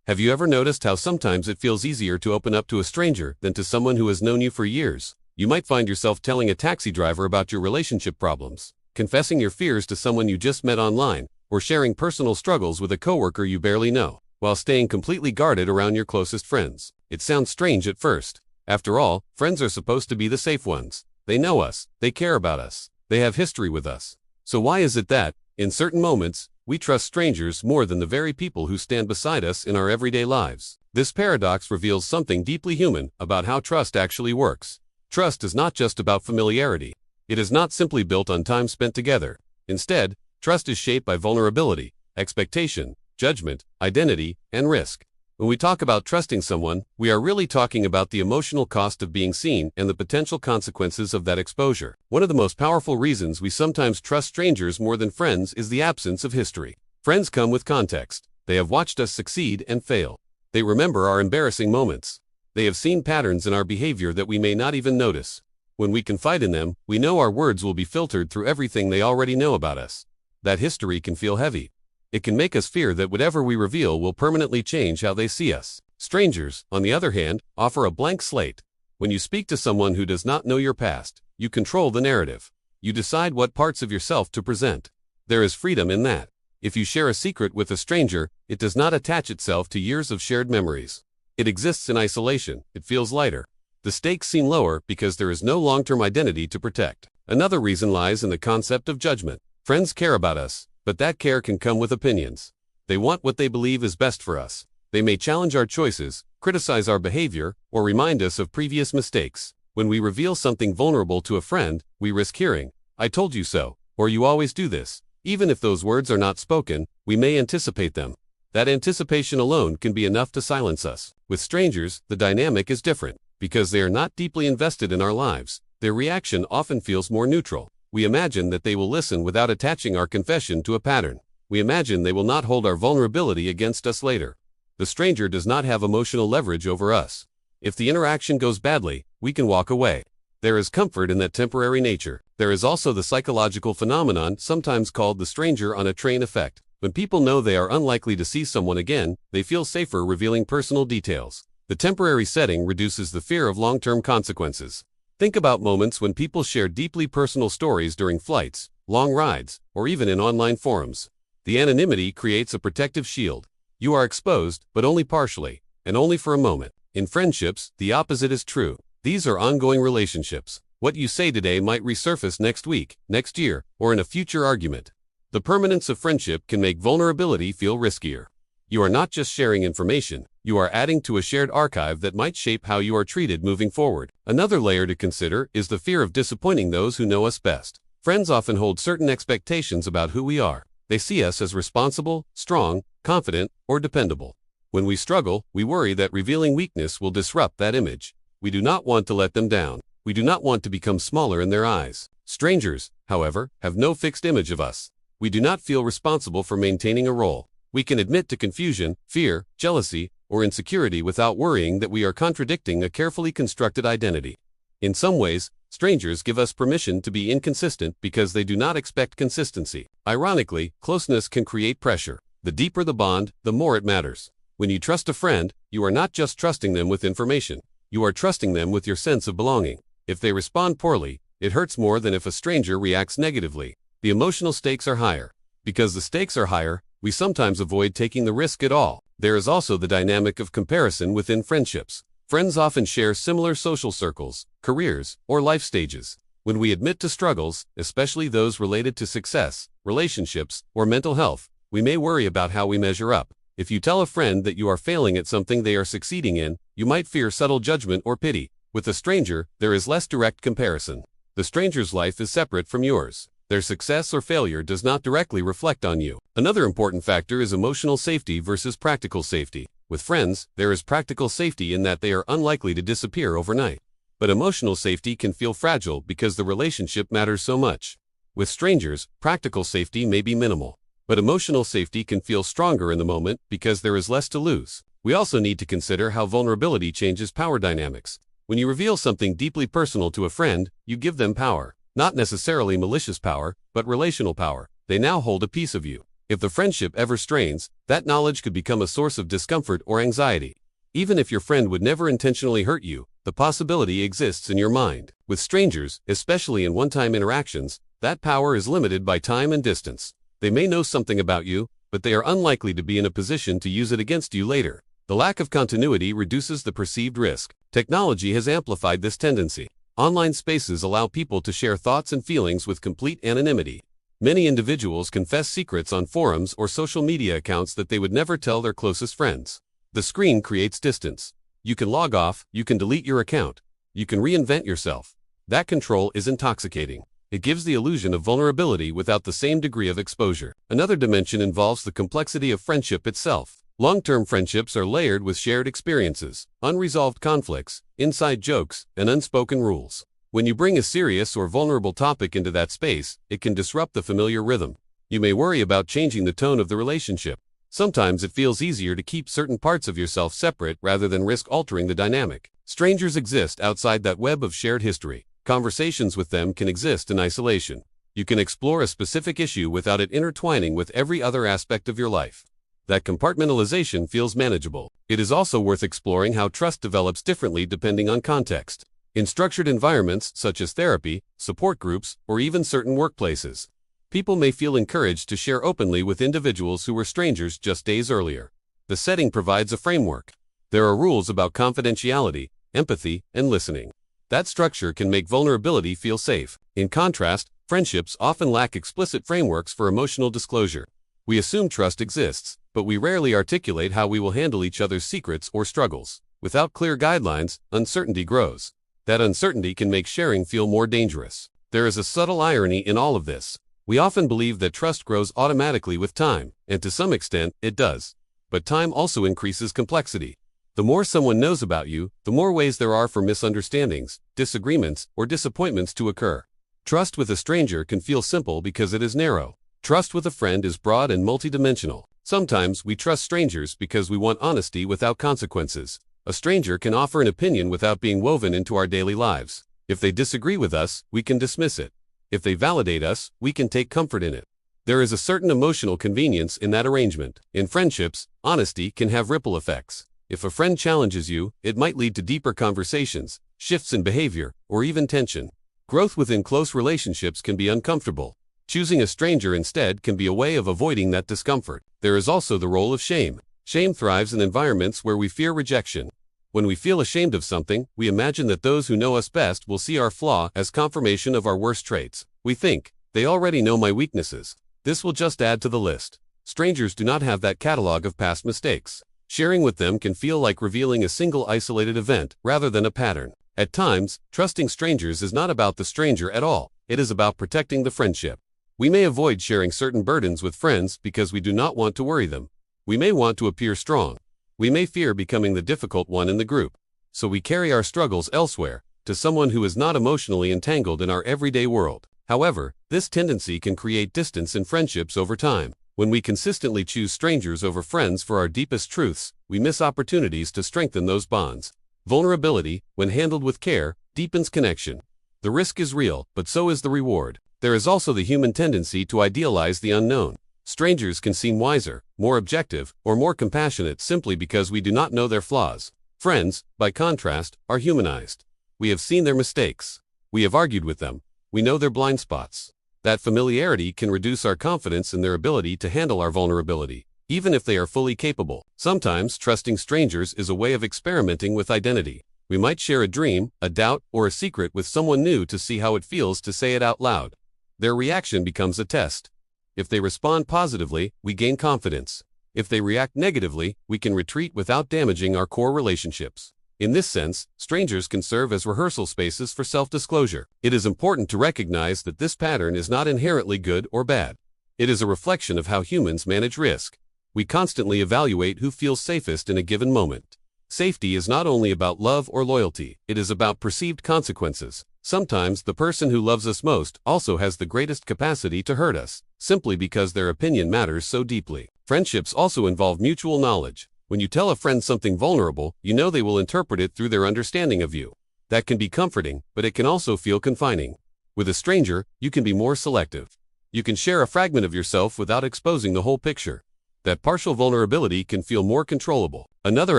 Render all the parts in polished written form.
Have you ever noticed how sometimes it feels easier to open up to a stranger than to someone who has known you for years? You might find yourself telling a taxi driver about your relationship problems, confessing your fears to someone you just met online, or sharing personal struggles with a coworker you barely know, while staying completely guarded around your closest friends. It sounds strange at first. After all, friends are supposed to be the safe ones. They know us, they care about us, they have history with us. So why is it that, in certain moments, we trust strangers more than the very people who stand beside us in our everyday lives? This paradox reveals something deeply human about how trust actually works. Trust is not just about familiarity. It is not simply built on time spent together. Instead, trust is shaped by vulnerability, expectation, judgment, identity, and risk. When we talk about trusting someone, we are really talking about the emotional cost of being seen and the potential consequences of that exposure. One of the most powerful reasons we sometimes trust strangers more than friends is the absence of history. Friends come with context. They have watched us succeed and fail. They remember our embarrassing moments. They have seen patterns in our behavior that we may not even notice. When we confide in them, we know our words will be filtered through everything they already know about us. That history can feel heavy. It can make us fear that whatever we reveal will permanently change how they see us. Strangers, on the other hand, offer a blank slate. When you speak to someone who does not know your past, you control the narrative. You decide what parts of yourself to present. There is freedom in that. If you share a secret with a stranger, it does not attach itself to years of shared memories. It exists in isolation. It feels lighter. The stakes seem lower because there is no long-term identity to protect. Another reason lies in the concept of judgment. Friends care about us, but that care can come with opinions. They want what they believe is best for us. They may challenge our choices, criticize our behavior, or remind us of previous mistakes. When we reveal something vulnerable to a friend, we risk hearing, "I told you so," or "You always do this." Even if those words are not spoken, we may anticipate them. That anticipation alone can be enough to silence us. With strangers, the dynamic is different. Because they are not deeply invested in our lives, their reaction often feels more neutral. We imagine that they will listen without attaching our confession to a pattern. We imagine they will not hold our vulnerability against us later. The stranger does not have emotional leverage over us. If the interaction goes badly, we can walk away. There is comfort in that temporary nature. There is also the psychological phenomenon sometimes called the stranger on a train effect. When people know they are unlikely to see someone again, they feel safer revealing personal details. The temporary setting reduces the fear of long-term consequences. Think about moments when people share deeply personal stories during flights, long rides, or even in online forums. The anonymity creates a protective shield. You are exposed, but only partially, and only for a moment. In friendships, the opposite is true. These are ongoing relationships. What you say today might resurface next week, next year, or in a future argument. The permanence of friendship can make vulnerability feel riskier. You are not just sharing information, you are adding to a shared archive that might shape how you are treated moving forward. Another layer to consider is the fear of disappointing those who know us best. Friends often hold certain expectations about who we are. They see us as responsible, strong, confident, or dependable. When we struggle, we worry that revealing weakness will disrupt that image. We do not want to let them down. We do not want to become smaller in their eyes. Strangers, however, have no fixed image of us. We do not feel responsible for maintaining a role. We can admit to confusion, fear, jealousy, or insecurity without worrying that we are contradicting a carefully constructed identity. In some ways, strangers give us permission to be inconsistent because they do not expect consistency. Ironically, closeness can create pressure. The deeper the bond, the more it matters. When you trust a friend, you are not just trusting them with information. You are trusting them with your sense of belonging. If they respond poorly, it hurts more than if a stranger reacts negatively. The emotional stakes are higher. Because the stakes are higher, we sometimes avoid taking the risk at all. There is also the dynamic of comparison within friendships. Friends often share similar social circles, careers, or life stages. When we admit to struggles, especially those related to success, relationships, or mental health, we may worry about how we measure up. If you tell a friend that you are failing at something they are succeeding in, you might fear subtle judgment or pity. With a stranger, there is less direct comparison. The stranger's life is separate from yours. Their success or failure does not directly reflect on you. Another important factor is emotional safety versus practical safety. With friends, there is practical safety in that they are unlikely to disappear overnight. But emotional safety can feel fragile because the relationship matters so much. With strangers, practical safety may be minimal. But emotional safety can feel stronger in the moment because there is less to lose. We also need to consider how vulnerability changes power dynamics. When you reveal something deeply personal to a friend, you give them power. Not necessarily malicious power, but relational power. They now hold a piece of you. If the friendship ever strains, that knowledge could become a source of discomfort or anxiety. Even if your friend would never intentionally hurt you, the possibility exists in your mind. With strangers, especially in one-time interactions, that power is limited by time and distance. They may know something about you, but they are unlikely to be in a position to use it against you later. The lack of continuity reduces the perceived risk. Technology has amplified this tendency. Online spaces allow people to share thoughts and feelings with complete anonymity. Many individuals confess secrets on forums or social media accounts that they would never tell their closest friends. The screen creates distance. You can log off, you can delete your account, you can reinvent yourself. That control is intoxicating. It gives the illusion of vulnerability without the same degree of exposure. Another dimension involves the complexity of friendship itself. Long-term friendships are layered with shared experiences, unresolved conflicts, inside jokes, and unspoken rules. When you bring a serious or vulnerable topic into that space, it can disrupt the familiar rhythm. You may worry about changing the tone of the relationship. Sometimes it feels easier to keep certain parts of yourself separate rather than risk altering the dynamic. Strangers exist outside that web of shared history. Conversations with them can exist in isolation. You can explore a specific issue without it intertwining with every other aspect of your life. That compartmentalization feels manageable. It is also worth exploring how trust develops differently depending on context. In structured environments such as therapy, support groups, or even certain workplaces, people may feel encouraged to share openly with individuals who were strangers just days earlier. The setting provides a framework. There are rules about confidentiality, empathy, and listening. That structure can make vulnerability feel safe. In contrast, friendships often lack explicit frameworks for emotional disclosure. We assume trust exists, but we rarely articulate how we will handle each other's secrets or struggles. Without clear guidelines, uncertainty grows. That uncertainty can make sharing feel more dangerous. There is a subtle irony in all of this. We often believe that trust grows automatically with time, and to some extent, it does. But time also increases complexity. The more someone knows about you, the more ways there are for misunderstandings, disagreements, or disappointments to occur. Trust with a stranger can feel simple because it is narrow. Trust with a friend is broad and multidimensional. Sometimes we trust strangers because we want honesty without consequences. A stranger can offer an opinion without being woven into our daily lives. If they disagree with us, we can dismiss it. If they validate us, we can take comfort in it. There is a certain emotional convenience in that arrangement. In friendships, honesty can have ripple effects. If a friend challenges you, it might lead to deeper conversations, shifts in behavior, or even tension. Growth within close relationships can be uncomfortable. Choosing a stranger instead can be a way of avoiding that discomfort. There is also the role of shame. Shame thrives in environments where we fear rejection. When we feel ashamed of something, we imagine that those who know us best will see our flaw as confirmation of our worst traits. We think, they already know my weaknesses. This will just add to the list. Strangers do not have that catalog of past mistakes. Sharing with them can feel like revealing a single isolated event rather than a pattern. At times, trusting strangers is not about the stranger at all. It is about protecting the friendship. We may avoid sharing certain burdens with friends because we do not want to worry them. We may want to appear strong. We may fear becoming the difficult one in the group. So we carry our struggles elsewhere, to someone who is not emotionally entangled in our everyday world. However, this tendency can create distance in friendships over time. When we consistently choose strangers over friends for our deepest truths, we miss opportunities to strengthen those bonds. Vulnerability, when handled with care, deepens connection. The risk is real, but so is the reward. There is also the human tendency to idealize the unknown. Strangers can seem wiser, more objective, or more compassionate simply because we do not know their flaws. Friends, by contrast, are humanized. We have seen their mistakes. We have argued with them. We know their blind spots. That familiarity can reduce our confidence in their ability to handle our vulnerability, even if they are fully capable. Sometimes trusting strangers is a way of experimenting with identity. We might share a dream, a doubt, or a secret with someone new to see how it feels to say it out loud. Their reaction becomes a test. If they respond positively, we gain confidence. If they react negatively, we can retreat without damaging our core relationships. In this sense, strangers can serve as rehearsal spaces for self-disclosure. It is important to recognize that this pattern is not inherently good or bad. It is a reflection of how humans manage risk. We constantly evaluate who feels safest in a given moment. Safety is not only about love or loyalty, it is about perceived consequences. Sometimes the person who loves us most also has the greatest capacity to hurt us, simply because their opinion matters so deeply. Friendships also involve mutual knowledge. When you tell a friend something vulnerable, you know they will interpret it through their understanding of you. That can be comforting, but it can also feel confining. With a stranger, you can be more selective. You can share a fragment of yourself without exposing the whole picture. That partial vulnerability can feel more controllable. Another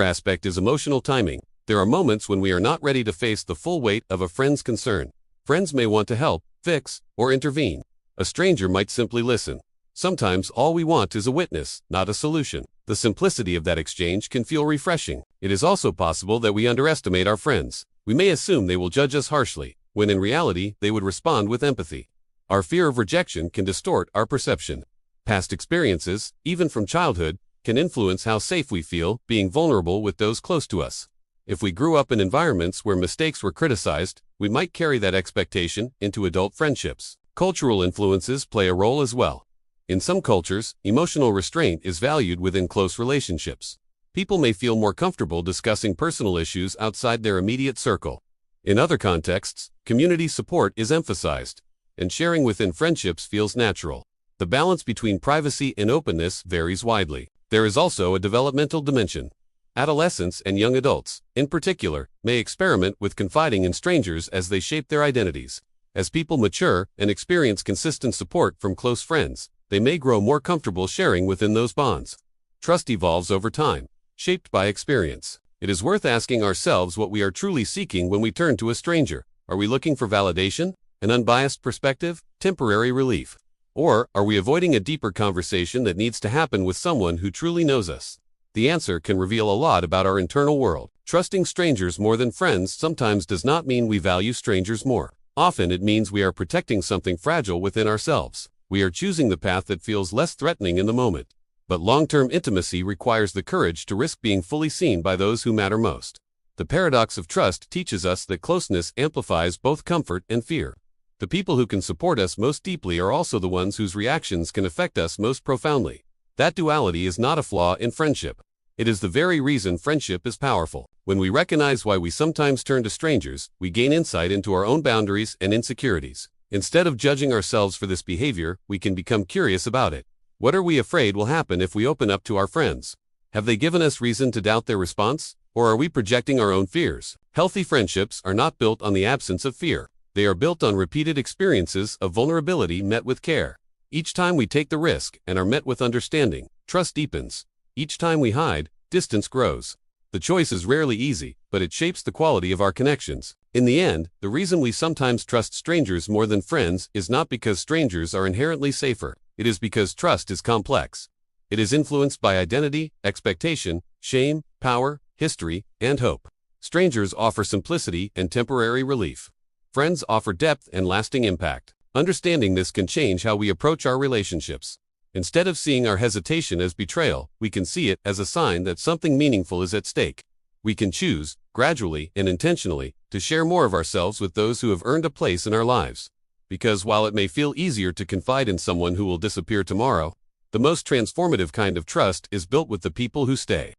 aspect is emotional timing. There are moments when we are not ready to face the full weight of a friend's concern. Friends may want to help, fix, or intervene. A stranger might simply listen. Sometimes all we want is a witness, not a solution. The simplicity of that exchange can feel refreshing. It is also possible that we underestimate our friends. We may assume they will judge us harshly, when in reality they would respond with empathy. Our fear of rejection can distort our perception. Past experiences, even from childhood, can influence how safe we feel being vulnerable with those close to us. If we grew up in environments where mistakes were criticized, we might carry that expectation into adult friendships. Cultural influences play a role as well. In some cultures, emotional restraint is valued within close relationships. People may feel more comfortable discussing personal issues outside their immediate circle. In other contexts, community support is emphasized, and sharing within friendships feels natural. The balance between privacy and openness varies widely. There is also a developmental dimension. Adolescents and young adults, in particular, may experiment with confiding in strangers as they shape their identities. As people mature and experience consistent support from close friends, they may grow more comfortable sharing within those bonds. Trust evolves over time, shaped by experience. It is worth asking ourselves what we are truly seeking when we turn to a stranger. Are we looking for validation, an unbiased perspective, temporary relief? Or are we avoiding a deeper conversation that needs to happen with someone who truly knows us? The answer can reveal a lot about our internal world. Trusting strangers more than friends sometimes does not mean we value strangers more. Often it means we are protecting something fragile within ourselves. We are choosing the path that feels less threatening in the moment. But long-term intimacy requires the courage to risk being fully seen by those who matter most. The paradox of trust teaches us that closeness amplifies both comfort and fear. The people who can support us most deeply are also the ones whose reactions can affect us most profoundly. That duality is not a flaw in friendship. It is the very reason friendship is powerful. When we recognize why we sometimes turn to strangers, we gain insight into our own boundaries and insecurities. Instead of judging ourselves for this behavior, we can become curious about it. What are we afraid will happen if we open up to our friends? Have they given us reason to doubt their response? Or are we projecting our own fears? Healthy friendships are not built on the absence of fear. They are built on repeated experiences of vulnerability met with care. Each time we take the risk and are met with understanding, trust deepens. Each time we hide, distance grows. The choice is rarely easy, but it shapes the quality of our connections. In the end, the reason we sometimes trust strangers more than friends is not because strangers are inherently safer. It is because trust is complex. It is influenced by identity, expectation, shame, power, history, and hope. Strangers offer simplicity and temporary relief. Friends offer depth and lasting impact. Understanding this can change how we approach our relationships. Instead of seeing our hesitation as betrayal, we can see it as a sign that something meaningful is at stake. We can choose, gradually and intentionally, to share more of ourselves with those who have earned a place in our lives. Because while it may feel easier to confide in someone who will disappear tomorrow, the most transformative kind of trust is built with the people who stay.